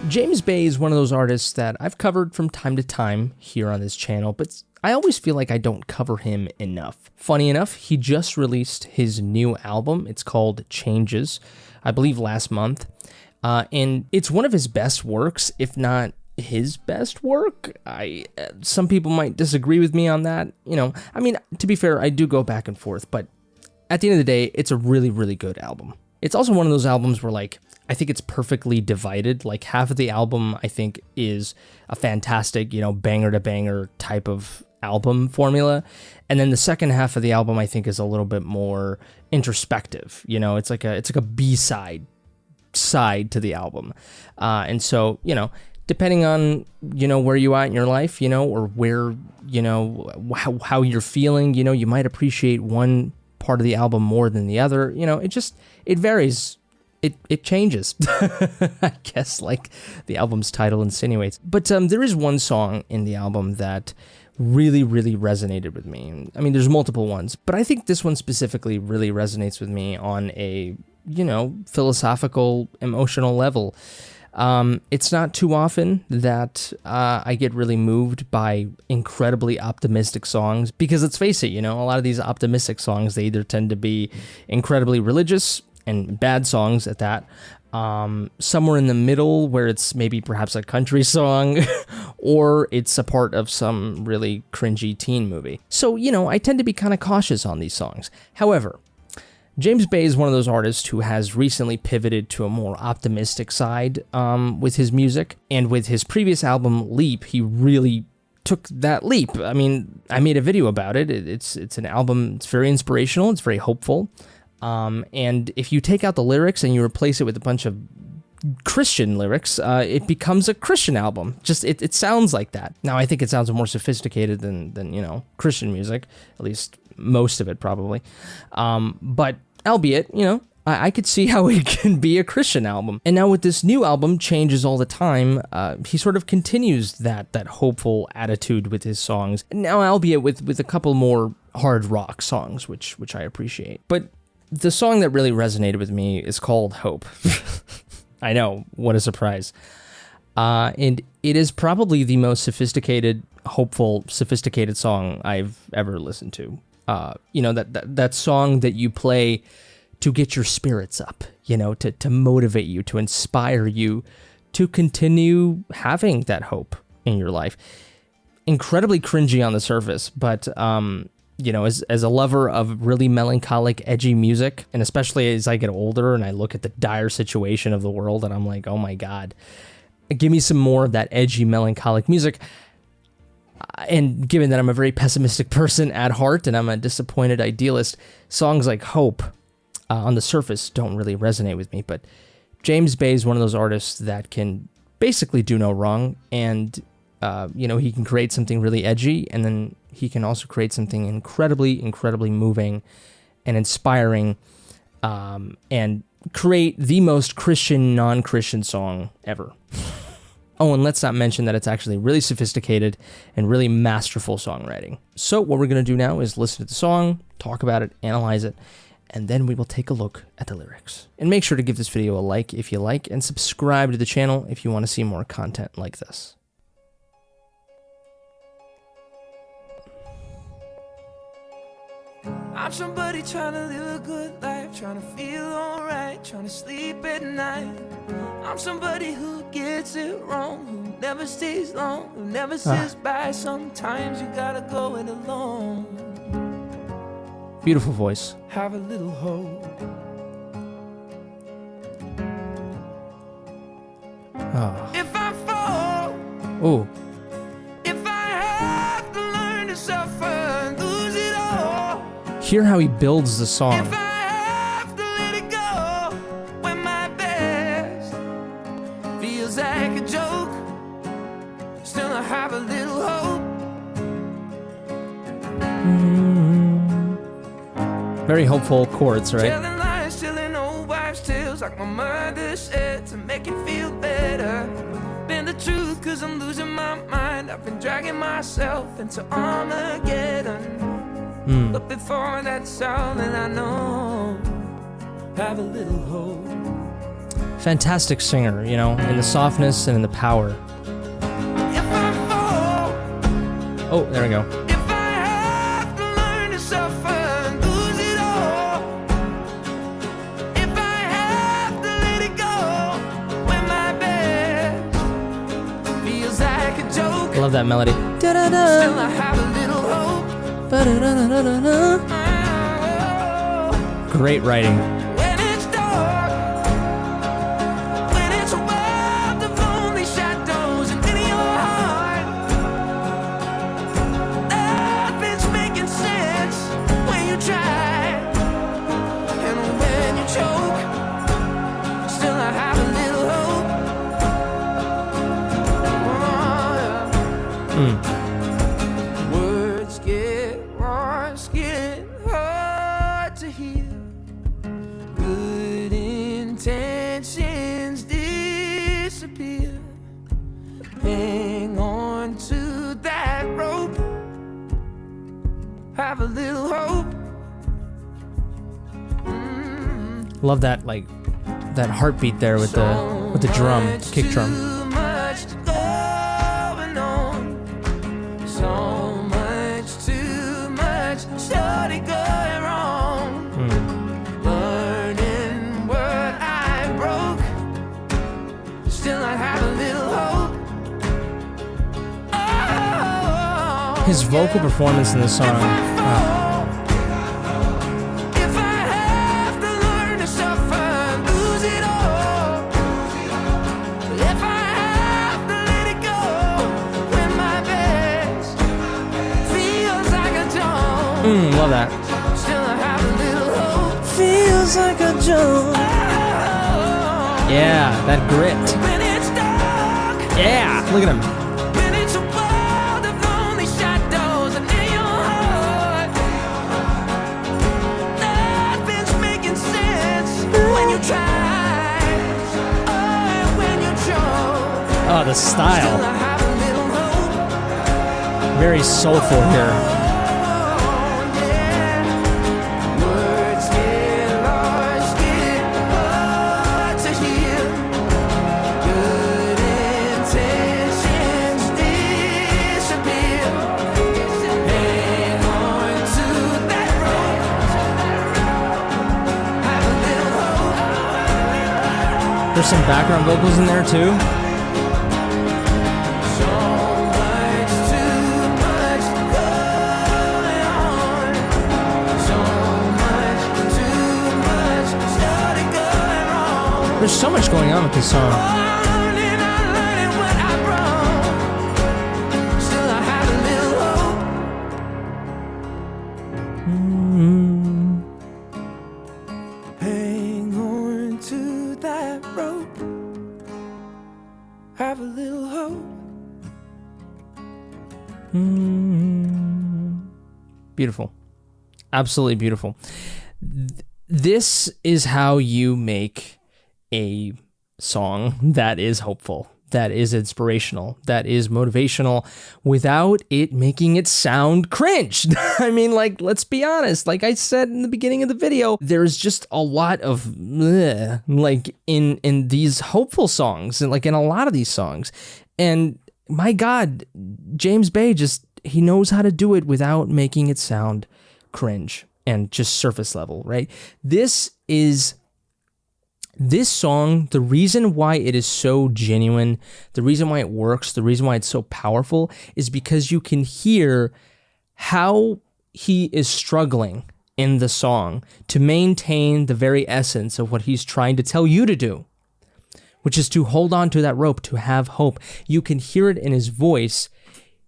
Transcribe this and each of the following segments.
James Bay is one of those artists that I've covered from time to time here on this channel, but I always feel like I don't cover him enough. Funny enough, he just released his new album. It's called Changes, I believe last month. And it's one of his best works, if not his best work. Some people might disagree with me on that. I mean, to be fair, I do go back and forth, but at the end of the day, it's a really, really good album. It's also one of those albums where, like, I think it's perfectly divided. Like, half of the album, I think, is a fantastic, banger to banger type of album formula. And then the second half of the album, I think, is a little bit more introspective. It's like a B-side to the album. And so, depending on, where you are in your life, or where, how you're feeling, you might appreciate one part of the album more than the other. It varies. It changes, I guess, like the album's title insinuates. But there is one song in the album that really, really resonated with me. I mean, there's multiple ones, but I think this one specifically really resonates with me on a, philosophical, emotional level. It's not too often that I get really moved by incredibly optimistic songs, because let's face it, a lot of these optimistic songs, they either tend to be incredibly religious and bad songs at that, somewhere in the middle where it's maybe perhaps a country song, or it's a part of some really cringy teen movie. So, I tend to be kind of cautious on these songs. However, James Bay is one of those artists who has recently pivoted to a more optimistic side with his music, and with his previous album, Leap, he really took that leap. I mean, I made a video about it. It's an album, it's very inspirational, it's very hopeful. And if you take out the lyrics and you replace it with a bunch of Christian lyrics, it becomes a Christian album. Just it sounds like that. Now, I think it sounds more sophisticated than Christian music, at least most of it probably. But albeit, I could see how it can be a Christian album. And now with this new album, Changes All the Time, he sort of continues that hopeful attitude with his songs. Now, albeit with a couple more hard rock songs, which I appreciate. But the song that really resonated with me is called Hope. I know, what a surprise. And it is probably the most sophisticated, hopeful, sophisticated song I've ever listened to. That song that you play to get your spirits up, to motivate you, to inspire you to continue having that hope in your life. Incredibly cringy on the surface, but as a lover of really melancholic, edgy music, and especially as I get older and I look at the dire situation of the world, and I'm like, oh my God, give me some more of that edgy, melancholic music. And given that I'm a very pessimistic person at heart and I'm a disappointed idealist, songs like Hope on the surface don't really resonate with me. But James Bay is one of those artists that can basically do no wrong, and he can create something really edgy, and then he can also create something incredibly, incredibly moving and inspiring, and create the most Christian, non-Christian song ever. Oh, and let's not mention that it's actually really sophisticated and really masterful songwriting. So what we're going to do now is listen to the song, talk about it, analyze it, and then we will take a look at the lyrics. And make sure to give this video a like if you like, and subscribe to the channel if you want to see more content like this. I'm somebody trying to live a good life, trying to feel alright, trying to sleep at night. I'm somebody who gets it wrong, who never stays long, who never says bye. Sometimes you gotta go it alone. Beautiful voice. Have a little hope. If I fall, if I have to learn to suffer and lose it all. Hear how he builds the song. If I have to let it go when my best feels like a joke, still I have a little hope. Very hopeful chords, right? Telling lies, telling old wives' tales, like my mother said, to make it feel better. Been the truth, cause I'm losing my mind. I've been dragging myself into Armageddon. But before that's all that I know, have a little hope. Fantastic singer, you know, in the softness and in the power. If I fall, Oh, there we go. if I have to learn to suffer and lose it all, if I have to let it go when my best feels like a joke, I love that melody. still I have a little hope. Great writing. When it's dark, when it's a world of lonely shadows and in your heart, nothing's making sense when you try, and when you choke, still I have a little hope. Words get harsh, get hard to hear. Good intentions disappear. Hang on to that rope. Have a little hope. Love that, like, that heartbeat there with the drum, kick drum. Too much going on. So much, too much started going wrong. Learning what I broke. Still I have a little hope. Oh, His vocal performance in this song. if I have to learn to suffer and lose it all, if I have to let it go when my best feels like a joke, Love that. still I have a little hope. Feels like a joke. Yeah, that grit. When it's dark, Yeah, look at him. when it's a world of lonely shadows and in your heart, nothing's making sense when you try, and when you choke, Oh, the still style. I have a little hope. Very soulful here. Words get lost, get hard to hear. Good intentions disappear. Hang on to that rope. Have a little hope. There's some background vocals in there too. So much, too much going on. So much, too much started going wrong. There's so much going on with this song. Learning, I'm learning what I broke. Still I have a little hope. Hang on to that rope. Have a little hope. Beautiful. Absolutely beautiful. This is how you make a song that is hopeful, that is inspirational, that is motivational, without it making it sound cringe. I mean, like, let's be honest. Like I said in the beginning of the video, there's just a lot of bleh, like in these hopeful songs, and like in a lot of these songs. And my God, James Bay he knows how to do it without making it sound cringe and just surface level, right? This song, the reason why it is so genuine, the reason why it works, the reason why it's so powerful is because you can hear how he is struggling in the song to maintain the very essence of what he's trying to tell you to do, which is to hold on to that rope, to have hope. You can hear it in his voice.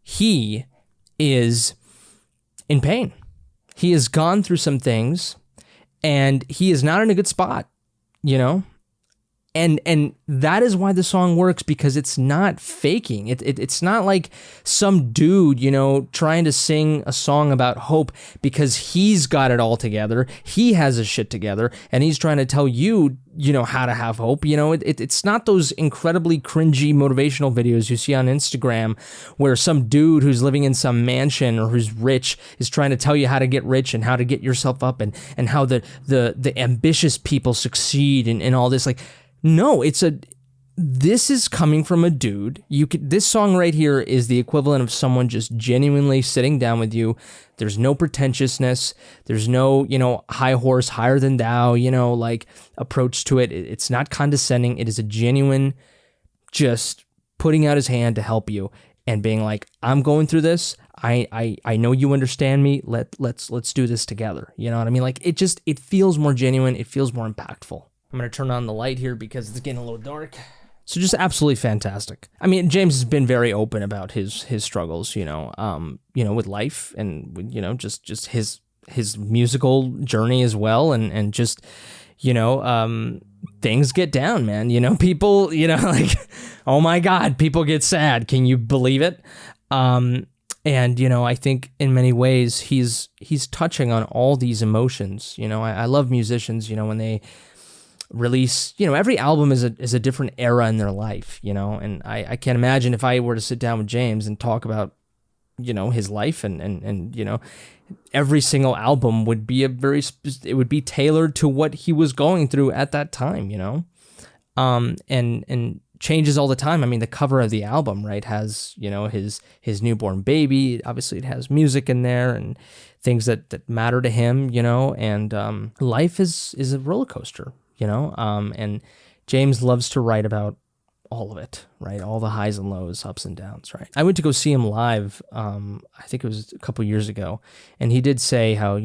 He is in pain. He has gone through some things and he is not in a good spot, you know? And that is why the song works, because it's not faking. It's not like some dude, you know, trying to sing a song about hope because he's got it all together. He has his shit together and he's trying to tell you, you know, how to have hope. You know, it's not those incredibly cringy motivational videos you see on Instagram where some dude who's living in some mansion or who's rich is trying to tell you how to get rich and how to get yourself up and how the ambitious people succeed and all this. Like, No, this is coming from a dude. This song right here is the equivalent of someone just genuinely sitting down with you. There's no pretentiousness. There's no, high horse, higher than thou, like approach to it. It's not condescending. It is a genuine, just putting out his hand to help you and being like, I'm going through this. I know you understand me. Let's do this together. You know what I mean? Like it feels more genuine. It feels more impactful. I'm going to turn on the light here because it's getting a little dark. So just absolutely fantastic. I mean, James has been very open about his struggles, with life and just his musical journey as well, and just things get down, man. People, like, oh my God, people get sad. Can you believe it? And I think in many ways he's touching on all these emotions. I love musicians, when they release, every album is a different era in their life, and I can't imagine if I were to sit down with James and talk about, his life and every single album would be it would be tailored to what he was going through at that time, and changes all the time. I mean, the cover of the album, right, has, his newborn baby. Obviously it has music in there and things that matter to him, and life is a roller coaster. And James loves to write about all of it, right? All the highs and lows, ups and downs, right? I went to go see him live, I think it was a couple years ago, and he did say how,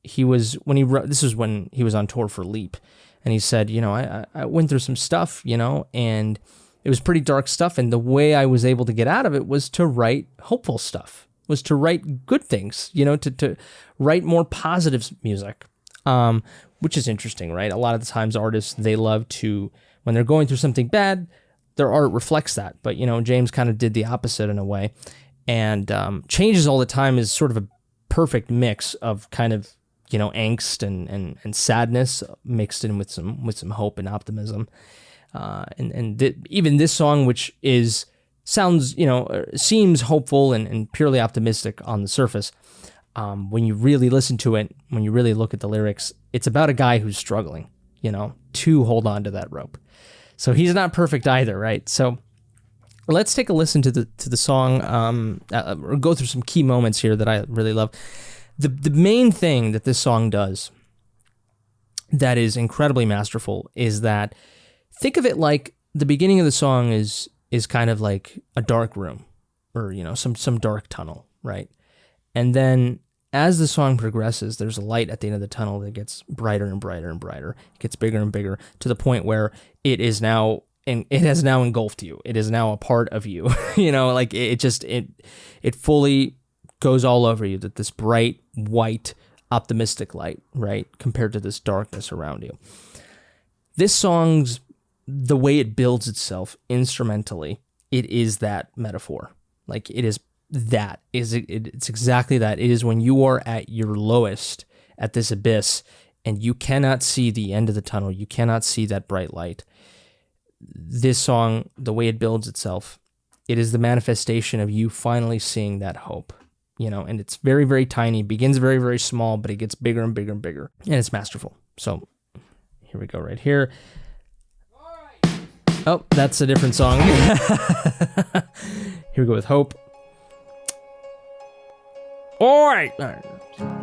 he was, this was when he was on tour for Leap, and he said, I went through some stuff, and it was pretty dark stuff, and the way I was able to get out of it was to write hopeful stuff, was to write good things, to write more positive music. Which is interesting, right? A lot of the times artists, they love to, when they're going through something bad, their art reflects that. But, James kind of did the opposite in a way. And Changes All the Time is sort of a perfect mix of kind of, angst and sadness mixed in with some hope and optimism. Even this song, which sounds, seems hopeful and purely optimistic on the surface, when you really listen to it, when you really look at the lyrics, it's about a guy who's struggling, to hold on to that rope. So he's not perfect either, right? So let's take a listen to the song, or go through some key moments here that I really love. The main thing that this song does that is incredibly masterful is that, think of it like the beginning of the song is kind of like a dark room or, some dark tunnel, right? And then as the song progresses, there's a light at the end of the tunnel that gets brighter and brighter and brighter. It gets bigger and bigger to the point where it has now engulfed you. It is now a part of you. Like it fully goes all over you, that this bright, white, optimistic light, right, compared to this darkness around you. This song's, the way it builds itself instrumentally, it is that metaphor. Like it is. It's exactly that. It is when you are at your lowest, at this abyss, and you cannot see the end of the tunnel. You cannot see that bright light. This song, the way it builds itself, it is the manifestation of you finally seeing that hope, and it's very, very tiny. It begins very, very small, but it gets bigger and bigger and bigger, and it's masterful. So here we go right here. Oh, that's a different song. Here we go with Hope. All right.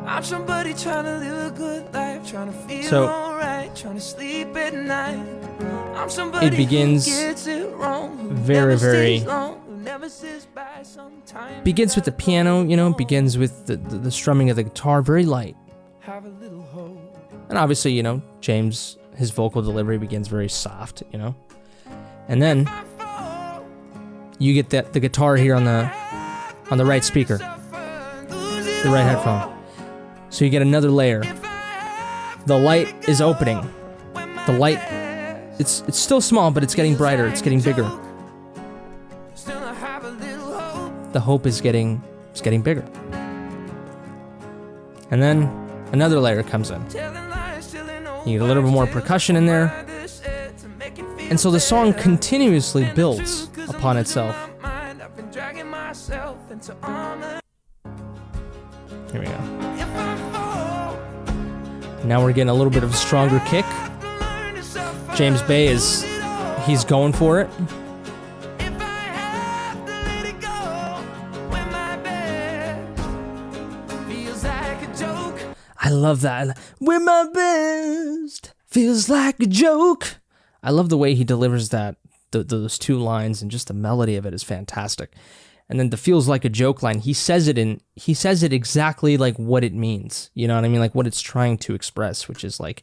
I'm somebody trying to live a good life, trying to feel alright, trying to sleep at night. I'm somebody it begins who gets it wrong, very, very. Begins with the piano, begins with the strumming of the guitar, very light. And obviously, James, his vocal delivery begins very soft, And then you get the guitar here on the right speaker. The right headphone. So you get another layer. The light is opening. The light, it's still small, but it's getting brighter. It's getting bigger. The hope is getting bigger. And then another layer comes in. You get a little bit more percussion in there. And so the song continuously builds upon itself. Here we go. Now we're getting a little bit of a stronger kick. James Bay he's going for it. If I have to let it go, when my best feels like a joke. I love that. When my best feels like a joke. I love the way he delivers that, those two lines, and just the melody of it is fantastic. And then the feels like a joke line, he says it exactly like what it means. You know what I mean? Like what it's trying to express, which is like,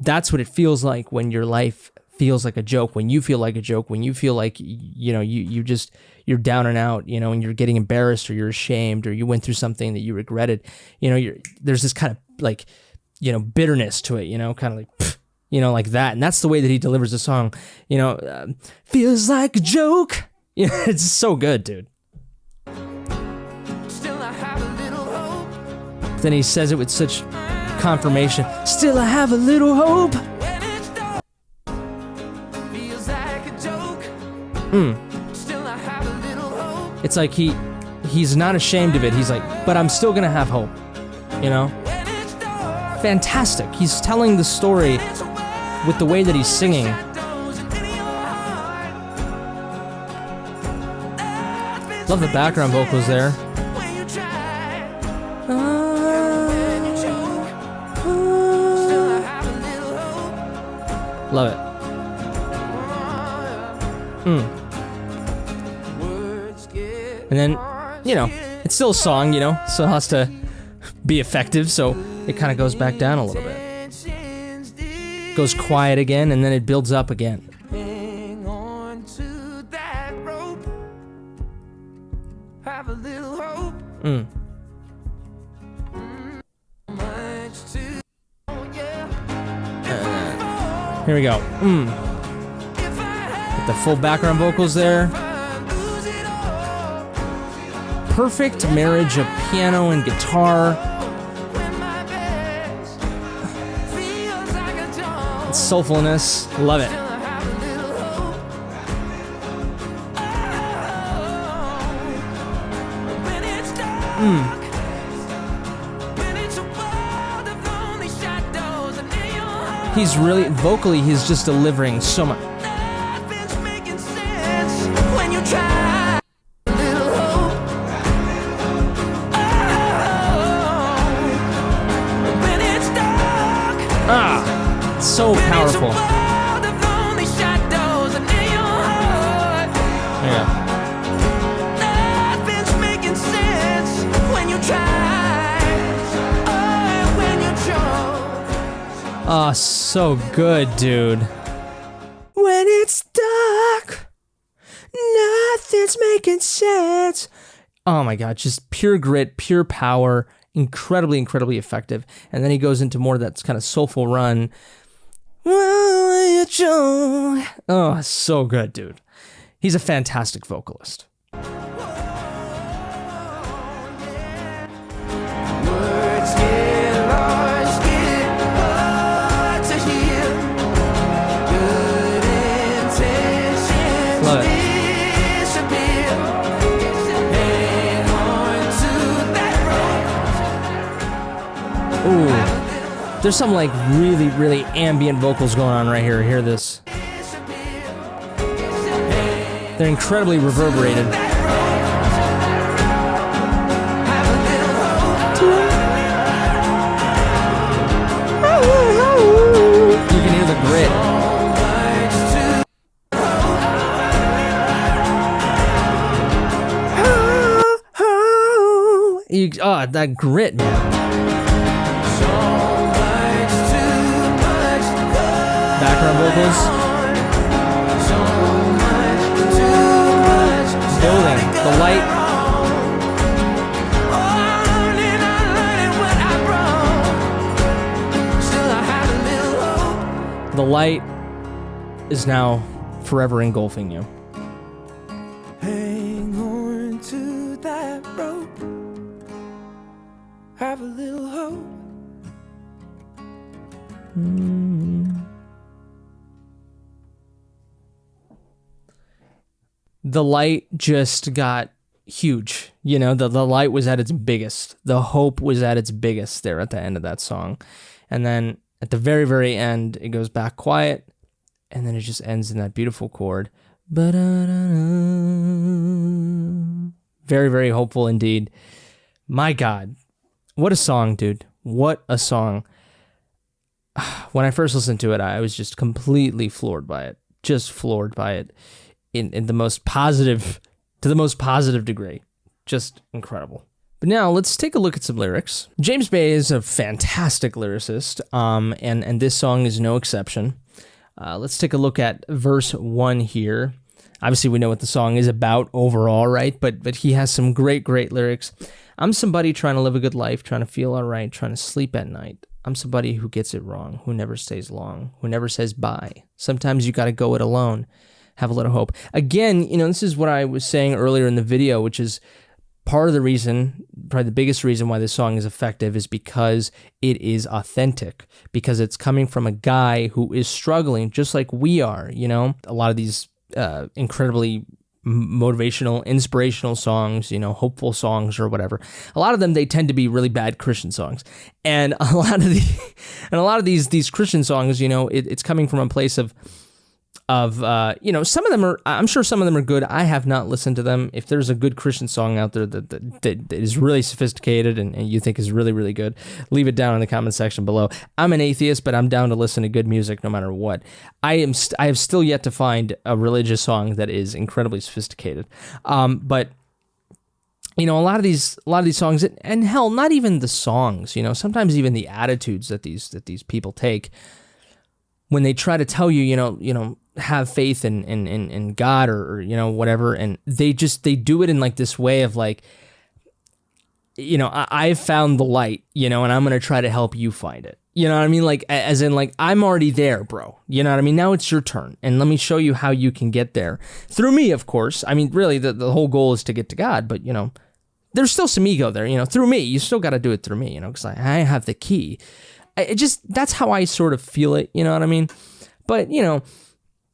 that's what it feels like when your life feels like a joke, when you feel like a joke, when you feel like, you know, you're down and out, you know, and you're getting embarrassed or you're ashamed or you went through something that you regretted, you know, there's this kind of like, you know, bitterness to it, you know, kind of like, pfft, you know, like that. And that's the way that he delivers the song, you know, feels like a joke. You know, it's so good, dude. Still I have a little hope. Then he says it with such confirmation. Still I have a little hope. When it's dark, feels like a joke. Still I have a little hope. It's like he's not ashamed of it. He's like, but I'm still gonna have hope. You know? When it's dark, Fantastic. He's telling the story it's a world with the way that he's singing. shadows and in your heart. Love the background vocals there. When you try, when you choke. Still I have a little hope. Love it. Words get And then, hard you know, to get. it's still a song, you know, so it has to be effective, so it kind of goes back down a little bit. Tensions deep. Goes quiet again, and then it builds up again. Hang on to that rope. Have a little hope. Much to yeah. Here we go. If I have The full background vocals there. lose it all. Perfect marriage of piano and guitar. When my best feels like a joke. Soulfulness. Love it. Still I have a little hope. Oh, when it's dark, when it's a world of lonely shadows and in your heart, He's really, vocally, he's just delivering so much. nothing's making sense when you try. A little hope. Oh, when it's dark. So powerful. It's a world of lonely shadows and in your heart. Yeah. Nothing's making sense when you try. Oh, when you choke. Oh, so good, dude. When it's dark, nothing's making sense. Oh my God, just pure grit, pure power, incredibly, incredibly effective. And then he goes into more of that kind of soulful run. Oh, so good, dude. He's a fantastic vocalist. Words get lost, get hard to hear. Good intentions Love it. disappear. Hang on to that rope. Ooh. There's some like really, really ambient vocals going on right here. Hear this. They're incredibly reverberated. You can hear the grit. That grit, man. Background vocals. Building. The light. The light is now forever engulfing you. Hang on to that rope. Have a little hope. The light just got huge. You know, the light was at its biggest. The hope was at its biggest there at the end of that song. And then At the very, very end, it goes back quiet, and then it just ends in that beautiful chord. Ba-da-da-da. Very, very hopeful indeed. My God, what a song, dude. What a song. When I first listened to it, I was just completely floored by it. Just floored by it in the most positive, to the most positive degree. Just incredible. But now let's take a look at some lyrics. James Bay is a fantastic lyricist, and this song is no exception. Let's take a look at verse 1 here. Obviously, we know what the song is about overall, right? But he has some great, great lyrics. I'm somebody trying to live a good life, trying to feel all right, trying to sleep at night. I'm somebody who gets it wrong, who never stays long, who never says bye. Sometimes you got to go it alone. Have a little hope. Again, this is what I was saying earlier in the video, which is part of the reason, probably the biggest reason why this song is effective is because it is authentic, because it's coming from a guy who is struggling just like we are, A lot of these incredibly motivational, inspirational songs, hopeful songs or whatever. A lot of them, they tend to be really bad Christian songs. And a lot of these Christian songs, it's coming from a place of some of them are, I'm sure some of them are good. I have not listened to them. If there's a good Christian song out there that is really sophisticated and you think is really, really good, leave it down in the comment section below. I'm an atheist, but I'm down to listen to good music no matter what. I have still yet to find a religious song that is incredibly sophisticated. But a lot of these songs, and hell, not even the songs, sometimes even the attitudes that these people take when they try to tell you, have faith in God or whatever, and they do it in like this way of like, I've found the light, and I'm gonna try to help you find it. You know what I mean? Like, as in like, I'm already there, bro. You know what I mean? Now it's your turn, and let me show you how you can get there through me, of course. I mean, really, the whole goal is to get to God, but there's still some ego there. Through me, you still got to do it through me. Because I have the key. That's how I sort of feel it. You know what I mean? But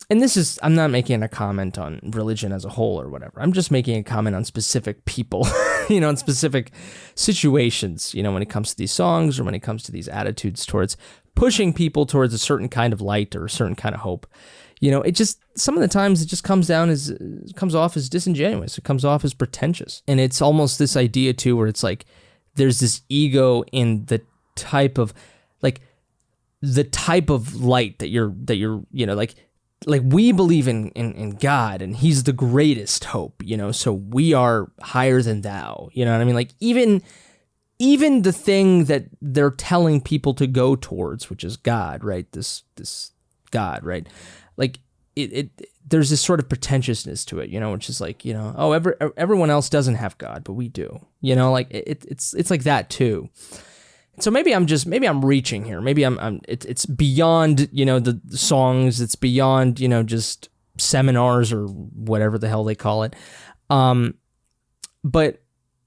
and this is, I'm not making a comment on religion as a whole or whatever. I'm just making a comment on specific people, in specific situations, when it comes to these songs or when it comes to these attitudes towards pushing people towards a certain kind of light or a certain kind of hope. It just, some of the times it just comes off as disingenuous. It comes off as pretentious. And it's almost this idea too, where it's like, there's this ego in the type of light that you're like we believe in God and he's the greatest hope, so we are higher than thou, you know what I mean? Like even the thing that they're telling people to go towards, which is God, right? This God, right? Like there's this sort of pretentiousness to it, which is like, oh, everyone else doesn't have God, but we do, like it's like that too. So maybe I'm reaching here. Maybe it's beyond, the songs. It's beyond, just seminars or whatever the hell they call it. But,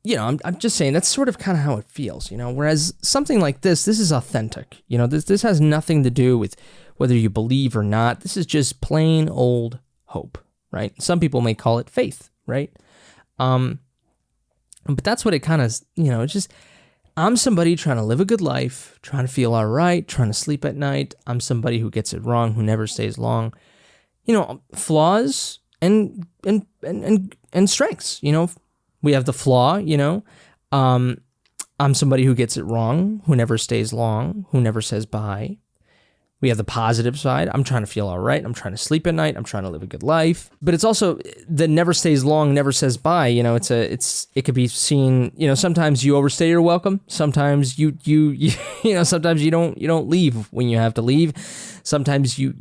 I'm just saying that's sort of kind of how it feels, whereas something like this is authentic. This has nothing to do with whether you believe or not. This is just plain old hope, right? Some people may call it faith, right? But that's what it kind of, it's just, I'm somebody trying to live a good life, trying to feel all right, trying to sleep at night. I'm somebody who gets it wrong, who never stays long. Flaws and strengths. We have the flaw. I'm somebody who gets it wrong, who never stays long, who never says bye. We have the positive side. I'm trying to feel all right. I'm trying to sleep at night. I'm trying to live a good life. But it's also the never stays long, never says bye. It could be seen, sometimes you overstay your welcome. Sometimes you sometimes you don't leave when you have to leave. Sometimes you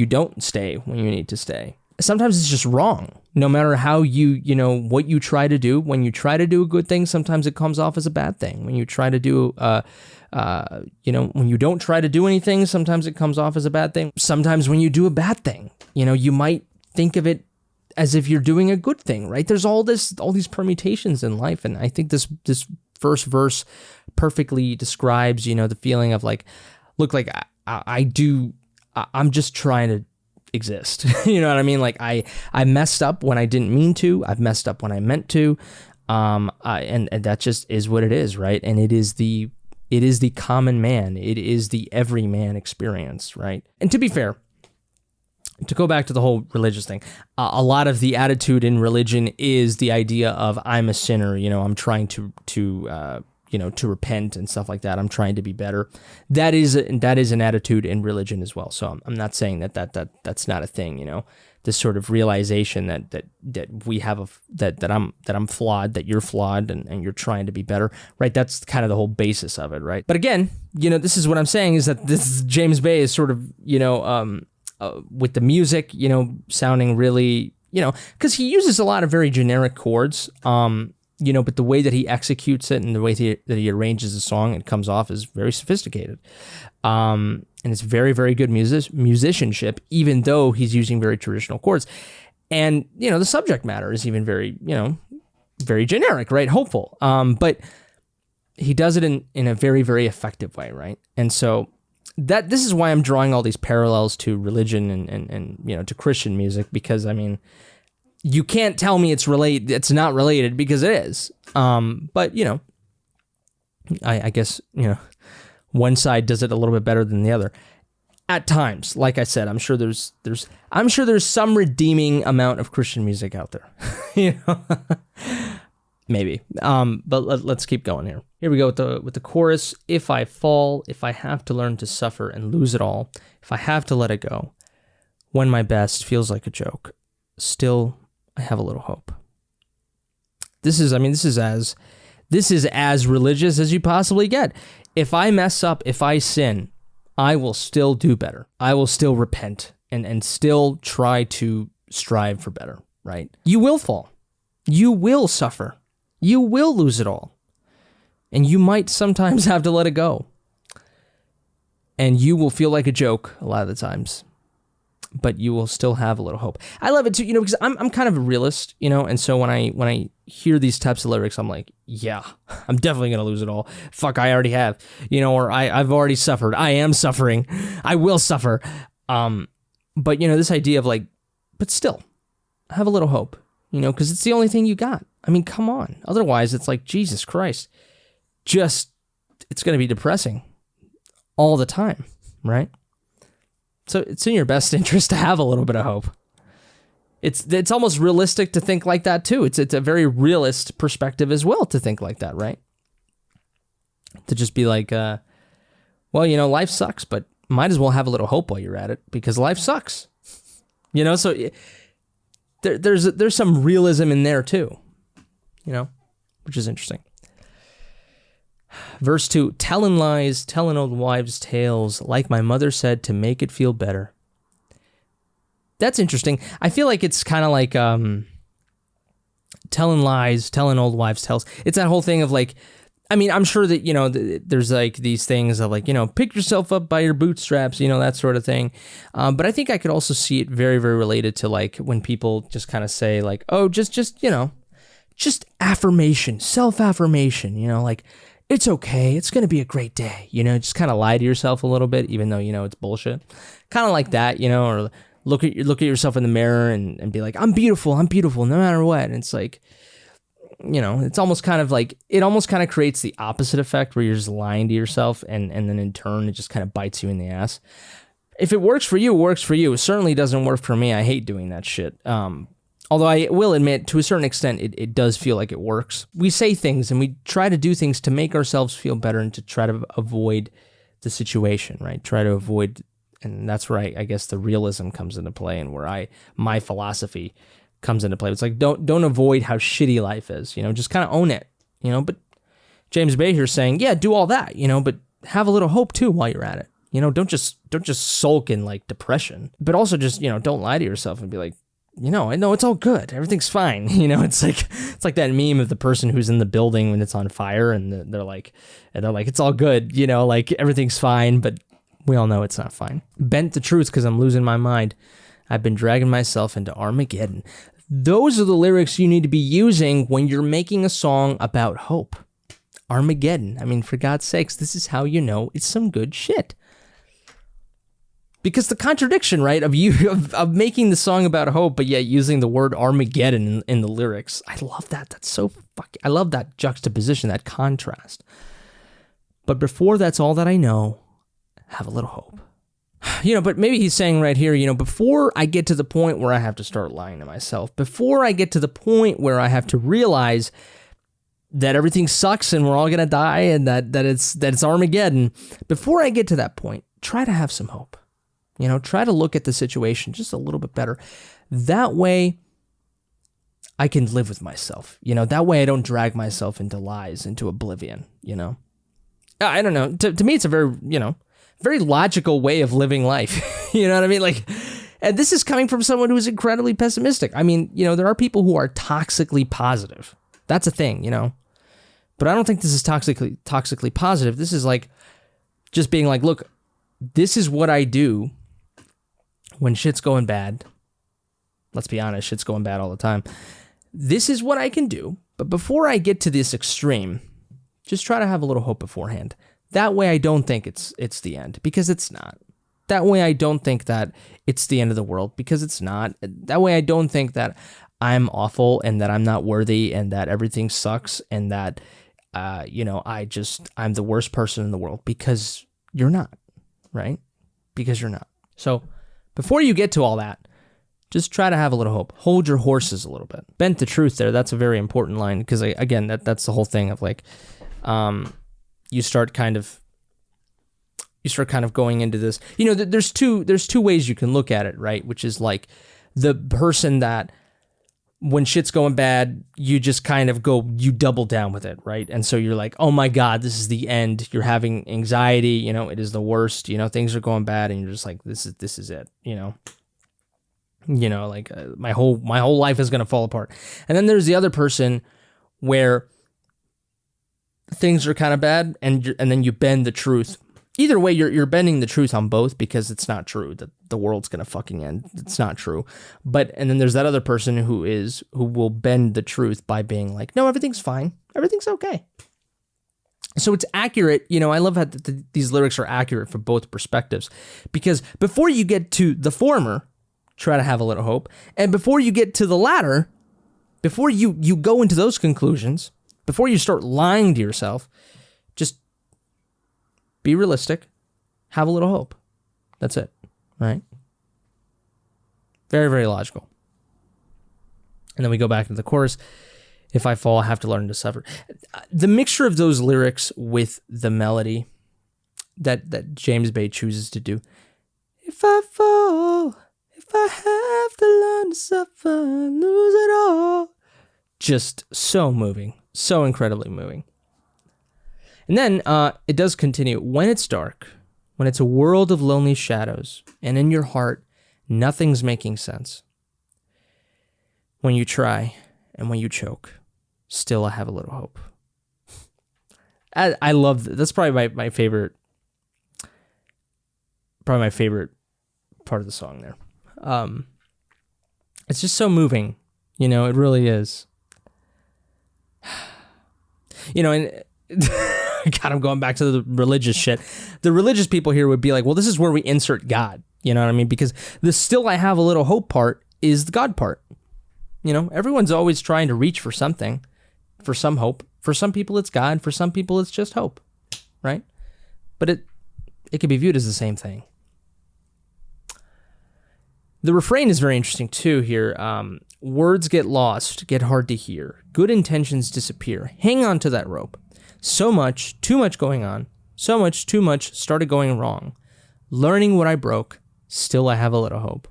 don't stay when you need to stay. Sometimes it's just wrong. No matter how what you try to do, when you try to do a good thing, sometimes it comes off as a bad thing. When you try to do, when you don't try to do anything, sometimes it comes off as a bad thing. Sometimes when you do a bad thing, you might think of it as if you're doing a good thing, right? There's all these permutations in life. And I think this first verse perfectly describes, the feeling of like, look, like I'm just trying to exist. You know what I mean? Like I messed up when I didn't mean to. I've messed up when I meant to. And that just is what it is, right? And it is the It is the common man. It is the everyman experience, right? And to be fair, to go back to the whole religious thing, a lot of the attitude in religion is the idea of I'm a sinner, I'm trying to repent and stuff like that. I'm trying to be better. That is an attitude in religion as well. So I'm not saying that's not a thing, this sort of realization that we have that I'm flawed, that you're flawed, and you're trying to be better, right? That's kind of the whole basis of it, right? But again, this is what I'm saying is that James Bay is sort of, with the music, sounding really, because he uses a lot of very generic chords, but the way that he executes it and the way that he arranges the song, it comes off as very sophisticated. And it's very, very good musicianship, even though he's using very traditional chords. And, the subject matter is even very, very generic, right? Hopeful. But he does it in a very, very effective way, right? And so this is why I'm drawing all these parallels to religion and to Christian music, because, you can't tell me it's not related, because it is. But, I guess, one side does it a little bit better than the other. At times, like I said, I'm sure there's some redeeming amount of Christian music out there. Maybe. But let's keep going here. Here we go with the chorus. If I fall, if I have to learn to suffer and lose it all, if I have to let it go, when my best feels like a joke, still I have a little hope. This is as religious as you possibly get. If I mess up, if I sin, I will still do better. I will still repent and still try to strive for better, right? You will fall. You will suffer. You will lose it all. And you might sometimes have to let it go. And you will feel like a joke a lot of the times. But you will still have a little hope. I love it too, because I'm kind of a realist, and so when I hear these types of lyrics, I'm like, yeah, I'm definitely gonna lose it all. Fuck, I already have, or I've already suffered. I am suffering. I will suffer. But this idea of but still, have a little hope, because it's the only thing you got. Come on. Otherwise, it's like, Jesus Christ, it's gonna be depressing all the time, right? So it's in your best interest to have a little bit of hope. It's almost realistic to think like that too. It's a very realist perspective as well to think like that, right? To just be like, life sucks, but might as well have a little hope while you're at it, because life sucks. So there's some realism in there too, which is interesting. Verse 2, telling lies, telling old wives' tales, like my mother said, to make it feel better. That's interesting. I feel like it's kind of like telling lies, telling old wives' tales. It's that whole thing of I'm sure that, there's these things of pick yourself up by your bootstraps, that sort of thing. But I think I could also see it very, very related to when people just kind of say oh, just affirmation, self-affirmation, it's okay, it's going to be a great day, just kind of lie to yourself a little bit, even though, it's bullshit. Kind of like that, or look at yourself in the mirror and be like, I'm beautiful, no matter what. And it's it's almost kind of it almost kind of creates the opposite effect where you're just lying to yourself, and then in turn, it just kind of bites you in the ass. If it works for you, it works for you. It certainly doesn't work for me. I hate doing that shit. Although I will admit, to a certain extent, it does feel like it works. We say things and we try to do things to make ourselves feel better and to try to avoid the situation, right? Try to avoid, and that's where I guess the realism comes into play, and where my philosophy comes into play. It's don't avoid how shitty life is, just kind of own it, But James Bay here is saying, yeah, do all that, but have a little hope too while you're at it. Don't just sulk in depression, but also just, don't lie to yourself and be like, I know it's all good. Everything's fine. It's like that meme of the person who's in the building when it's on fire, and they're like, it's all good. Everything's fine, but we all know it's not fine. Bent the truth because I'm losing my mind. I've been dragging myself into Armageddon. Those are the lyrics you need to be using when you're making a song about hope. Armageddon. For God's sakes, this is how you know it's some good shit. Because the contradiction, right, of making the song about hope, but yet using the word Armageddon in the lyrics, I love that. That's so I love that juxtaposition, that contrast. But before that's all that I know, have a little hope. But maybe he's saying right here, before I get to the point where I have to start lying to myself, before I get to the point where I have to realize that everything sucks and we're all going to die and that it's Armageddon, before I get to that point, try to have some hope. Try to look at the situation just a little bit better. That way, I can live with myself. That way I don't drag myself into lies, into oblivion, I don't know. To me, it's a very, very logical way of living life. You know what I mean? And this is coming from someone who is incredibly pessimistic. I mean, there are people who are toxically positive. That's a thing, But I don't think this is toxically positive. This is just being look, this is what I do when shit's going bad. Let's be honest, shit's going bad all the time. This is what I can do. But before I get to this extreme, just try to have a little hope beforehand. That way I don't think it's the end, because it's not. That way I don't think that it's the end of the world, because it's not. That way I don't think that I'm awful and that I'm not worthy and that everything sucks and that, I'm the worst person in the world, because you're not, right? Because you're not. So before you get to all that, just try to have a little hope. Hold your horses a little bit. Bend the truth there. That's a very important line, because again, that's the whole thing of you start kind of going into this. There's two ways you can look at it, right? Which is the person that when shit's going bad, you just kind of you double down with it, right? And so you're like, oh my God, this is the end. You're having anxiety, it is the worst, things are going bad, and you're just like, this is it, my whole life is going to fall apart. And then there's the other person where things are kind of bad, and then you bend the truth. Either way, you're bending the truth on both, because it's not true that the world's gonna fucking end. It's not true. And then there's that other person who will bend the truth by being like, no, everything's fine, everything's okay. So it's accurate. I love how these lyrics are accurate for both perspectives, because before you get to the former, try to have a little hope, and before you get to the latter, before you go into those conclusions, before you start lying to yourself, just be realistic, have a little hope. That's it, right? Very, very logical. And then we go back to the chorus. If I fall, I have to learn to suffer. The mixture of those lyrics with the melody that James Bay chooses to do. If I fall, if I have to learn to suffer, lose it all. Just so moving. So incredibly moving. And then it does continue. When it's dark, when it's a world of lonely shadows, and in your heart, nothing's making sense. When you try and when you choke, still I have a little hope. I love that. That's probably my favorite. Probably my favorite part of the song there. It's just so moving. It really is. And God, I'm going back to the religious shit. The religious people here would be like, well, this is where we insert God. You know what I mean? Because the still I have a little hope part is the God part. Everyone's always trying to reach for something, for some hope. For some people, it's God. For some people, it's just hope, right? But it can be viewed as the same thing. The refrain is very interesting too here. Words get lost, get hard to hear. Good intentions disappear. Hang on to that rope. So much, too much going on. So much, too much started going wrong. Learning what I broke, still I have a little hope.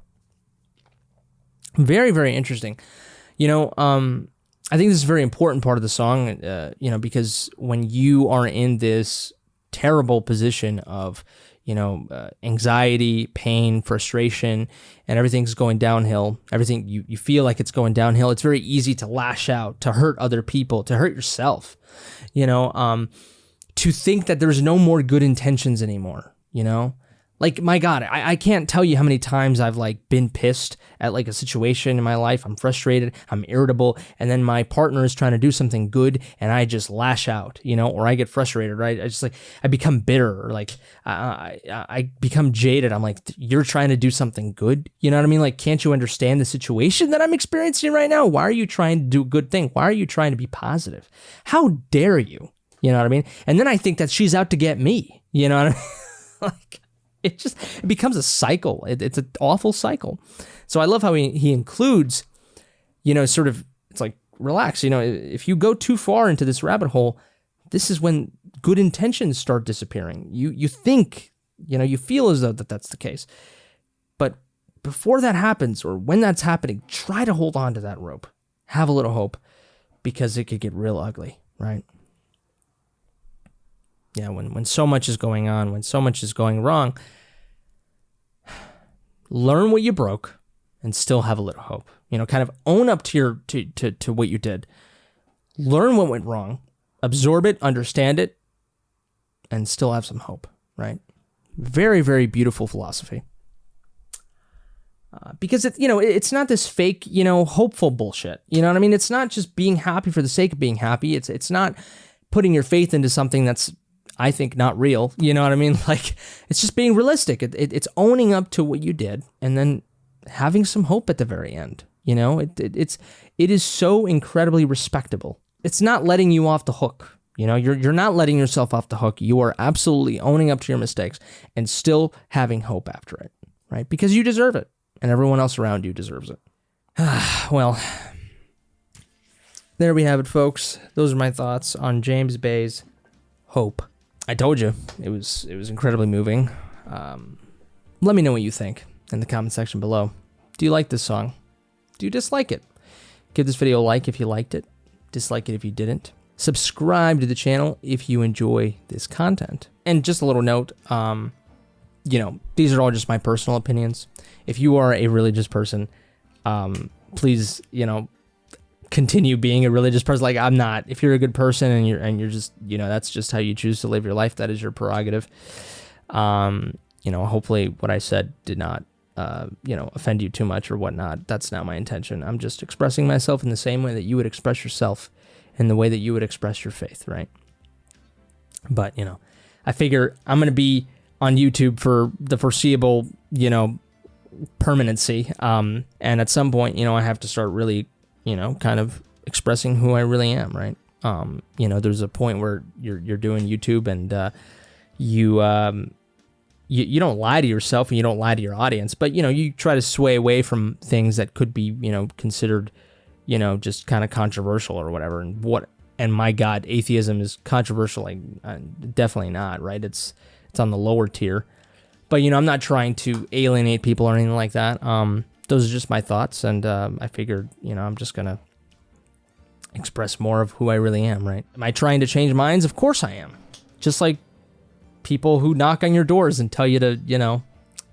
Very, very interesting. I think this is a very important part of the song, because when you are in this terrible position of, anxiety, pain, frustration, and everything's going downhill, everything you feel like it's going downhill, it's very easy to lash out, to hurt other people, to hurt yourself, to think that there's no more good intentions anymore, my God, I can't tell you how many times I've been pissed at a situation in my life. I'm frustrated, I'm irritable, and then my partner is trying to do something good and I just lash out, or I get frustrated, right? I just I become bitter, or I become jaded. I'm like, you're trying to do something good? You know what I mean? Can't you understand the situation that I'm experiencing right now? Why are you trying to do a good thing? Why are you trying to be positive? How dare you? You know what I mean? And then I think that she's out to get me. You know what I mean? Like, it becomes a cycle. It's an awful cycle. So I love how he includes, you know, sort of, it's like, relax. You know, if you go too far into this rabbit hole, this is when good intentions start disappearing. You think, you know, you feel as though that's the case. But before that happens, or when that's happening, try to hold on to that rope. Have a little hope, because it could get real ugly, right? Yeah, when so much is going on, when so much is going wrong, learn what you broke and still have a little hope. You know, kind of own up to to what you did. Learn what went wrong, absorb it, understand it, and still have some hope, right? Very, very beautiful philosophy. Because it's not this fake, hopeful bullshit. You know what I mean? It's not just being happy for the sake of being happy. It's not putting your faith into something that's, I think, not real. You know what I mean? Like, it's just being realistic. It's owning up to what you did and then having some hope at the very end. You know, it is so incredibly respectable. It's not letting you off the hook. You know, you're not letting yourself off the hook. You are absolutely owning up to your mistakes and still having hope after it, right? Because you deserve it. And everyone else around you deserves it. Well, there we have it, folks. Those are my thoughts on James Bay's Hope. I told you, it was incredibly moving. Let me know what you think in the comment section below. Do you like this song? Do you dislike it? Give this video a like if you liked it. Dislike it if you didn't. Subscribe to the channel if you enjoy this content. And just a little note, these are all just my personal opinions. If you are a religious person, please, continue being a religious person. Like, I'm not. If you're a good person and you're just, that's just how you choose to live your life, that is your prerogative. Hopefully what I said did not, offend you too much or whatnot. That's not my intention. I'm just expressing myself in the same way that you would express yourself, in the way that you would express your faith, right? But, I figure I'm going to be on YouTube for the foreseeable, permanency. And at some point, I have to start really, kind of expressing who I really am, right? There's a point where you're doing YouTube and you don't lie to yourself and you don't lie to your audience, but, you try to sway away from things that could be, considered, just kind of controversial or whatever. And my God, atheism is controversial. Like, definitely not, right? It's on the lower tier. But, I'm not trying to alienate people or anything like that. Those are just my thoughts, and I figured, I'm just going to express more of who I really am, right? Am I trying to change minds? Of course I am. Just like people who knock on your doors and tell you to,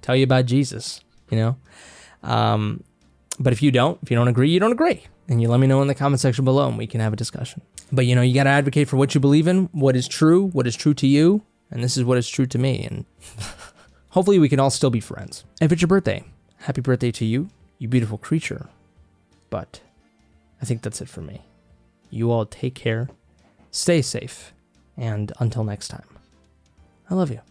tell you about Jesus, But if you don't agree, you don't agree. And you let me know in the comment section below, and we can have a discussion. But, you got to advocate for what you believe in, what is true to you. And this is what is true to me. And hopefully we can all still be friends. If it's your birthday, happy birthday to you, you beautiful creature. But I think that's it for me. You all take care, stay safe, and until next time, I love you.